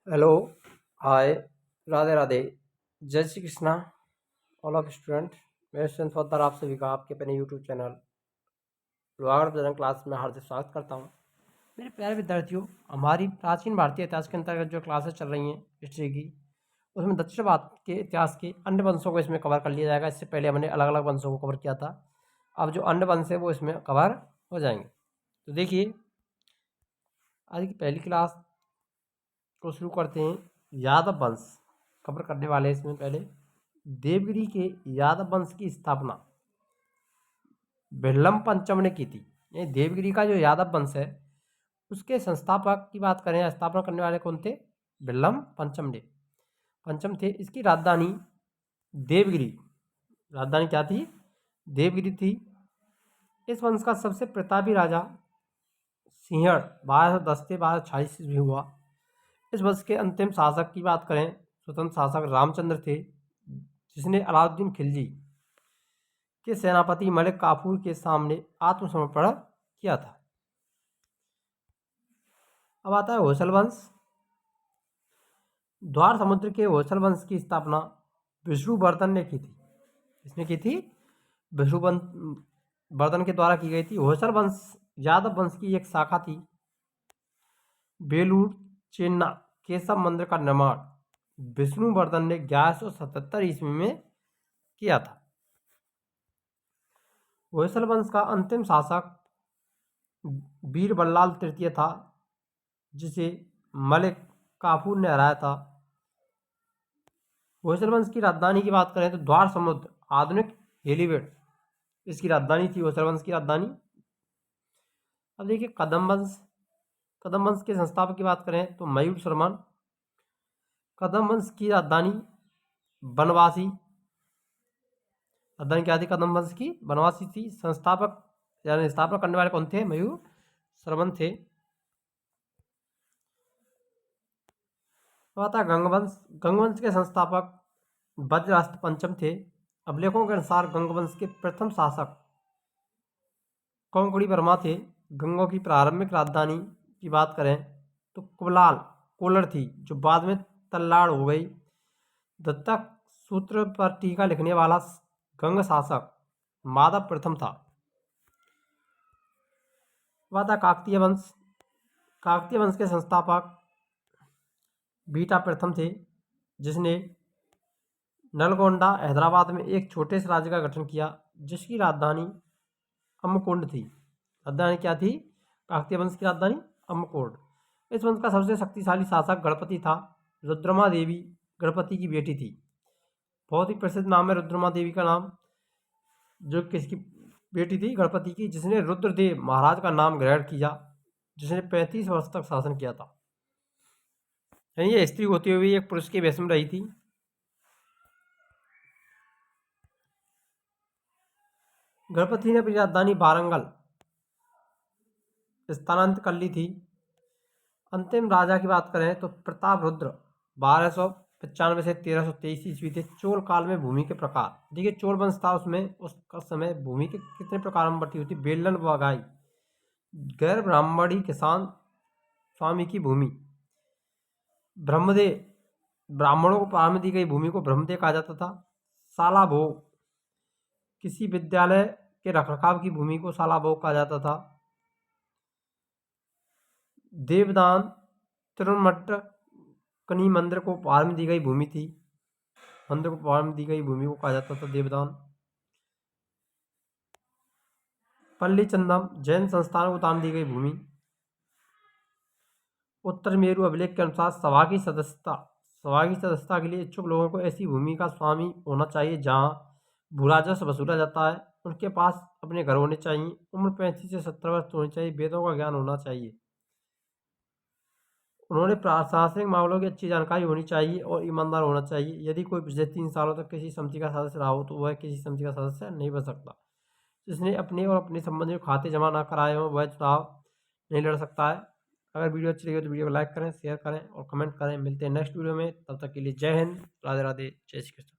Hello, हाय, राधे राधे, जय Shri Krishna, all of student. मैं student father आप सभी का आपके अपने YouTube channel Lohagarh present class में हार्दिक स्वागत करता हूँ। मेरे प्यारे विद्यार्थियों, हमारी प्राचीन भारतीय इतिहास के अंतर्गत जो क्लासेस चल रही हैं हिस्ट्री की, उसमें दक्षिण भारत के इतिहास के अन्य वंशों को इसमें कवर कर लिया जाएगा। इससे पहले हमने अलग अलग वंशों को कवर किया था। अब जो अन्य वंश है वो इसमें कवर हो जाएंगे। तो देखिए, आज की पहली क्लास को शुरू करते हैं। यादव वंश कवर करने वाले हैं। इसमें पहले देवगिरी के यादव वंश की स्थापना बिरलम पंचम ने की थी। ये देवगिरी का जो यादव वंश है उसके संस्थापक की बात करें, स्थापना करने वाले कौन थे? बिरलम पंचम थे। इसकी राजधानी देवगिरी, राजधानी क्या थी? देवगिरी थी। इस वंश का सबसे प्रतापी राजा सिंहड़ 1210 से 1246 ईस्वी हुआ। इस वंश के अंतिम शासक की बात करें, स्वतंत्र शासक रामचंद्र थे, जिसने अलाउद्दीन खिलजी के सेनापति मलिक काफूर के सामने आत्मसमर्पण किया था। अब आता है होयसल वंश। द्वार समुद्र के होयसल वंश की स्थापना विष्णुवर्धन ने की थी। किसने की थी? विष्णुवर्धन के द्वारा की गई थी। होयसल वंश यादव वंश की एक शाखा थी। बेलूर चेन्ना केशव मंदिर का निर्माण विष्णुवर्धन ने 1177 ईस्वी में किया था। होयसल वंश का अंतिम शासक बीरबल्लाल तृतीय था, जिसे मलिक काफूर ने हराया था। होयसल वंश की राजधानी की बात करें तो द्वार समुद्र, आधुनिक हेलीवेड, इसकी राजधानी थी होयसल वंश की राजधानी। अब देखिए कदम वंश के संस्थापक की बात करें तो मयूर शर्मन। कदम वंश की राजधानी बनवासी, राजधानी क्या थी? कदम वंश की बनवासी थी। संस्थापक यानी स्थापना करने वाले कौन थे? मयूर शर्मन थे। तो आता गंगवंश। गंगवंश के संस्थापक वज्रहस्त पंचम थे। अभिलेखों के अनुसार गंगवंश के प्रथम शासक कोंकणी वर्मा थे। गंगों की प्रारंभिक राजधानी की बात करें तो कोलर थी, जो बाद में तल्लाड़ हो गई। दत्तक सूत्र पर टीका लिखने वाला गंग शासक माधव प्रथम था। काकतीय वंश। काकतीय वंश के संस्थापक बीटा प्रथम थे, जिसने नलगोंडा हैदराबाद में एक छोटे से राज्य का गठन किया, जिसकी राजधानी अम्मकोंड थी। राजधानी क्या थी? काकतीय वंश की राजधानी अम्मकोंड। इस वंश का सबसे शक्तिशाली शासक गणपति था। रुद्रमा देवी गणपति की बेटी थी। बहुत ही प्रसिद्ध नाम है रुद्रमा देवी का नाम, जो किसकी बेटी थी? गणपति की, जिसने रुद्रदेव महाराज का नाम ग्रहण किया, जिसने 35 वर्ष तक शासन किया था। ये स्त्री होती हुई एक पुरुष की वेश में रही थी। गणपति ने अपनी राजधानी वारंगल स्थानांतरित कर ली थी। अंतिम राजा की बात करें तो प्रताप रुद्र 1295 से 1323 ईस्वी थे। चोल काल में भूमि के प्रकार देखिए, चोल वंश था, उसमें उसका समय भूमि के कितने प्रकार में बटी हुई थी? बेलन बगाई, गैर ब्राह्मणी किसान स्वामी की भूमि, ब्रह्मदेव, ब्राह्मणों को प्रारंभ दी गई भूमि को ब्रह्मदेव कहा जाता था। साला भोग, किसी विद्यालय के रखरखाव की भूमि को साला भोग कहा जाता था। देवदान तिरुमठ कनी मंदिर को उपहार में दी गई भूमि थी। मंदिर को उपहार में दी गई भूमि को कहा जाता था देवदान। पल्ली चंदम जैन संस्थान को दान दी गई भूमि। उत्तर मेरु अभिलेख के अनुसार सभा की सदस्यता के लिए इच्छुक लोगों को ऐसी भूमि का स्वामी होना चाहिए जहां भूराजस्व वसूला जाता है। उनके पास अपने घर होने चाहिए। उम्र 35 से 70 वर्ष होनी चाहिए। वेदों का ज्ञान होना चाहिए। उन्होंने प्रशासनिक मामलों की अच्छी जानकारी होनी चाहिए और ईमानदार होना चाहिए। यदि कोई पिछले 3 सालों तक किसी समिति का सदस्य रहा हो तो वह किसी समिति का सदस्य नहीं बन सकता। जिसने अपने और अपने संबंधियों खाते जमा न कराए हों वह चुनाव नहीं लड़ सकता है। अगर वीडियो अच्छी लगी हो तो वीडियो को लाइक करें, शेयर करें और कमेंट करें। मिलते हैं नेक्स्ट वीडियो में, तब तक के लिए जय हिंद, राधे राधे, जय श्री कृष्ण।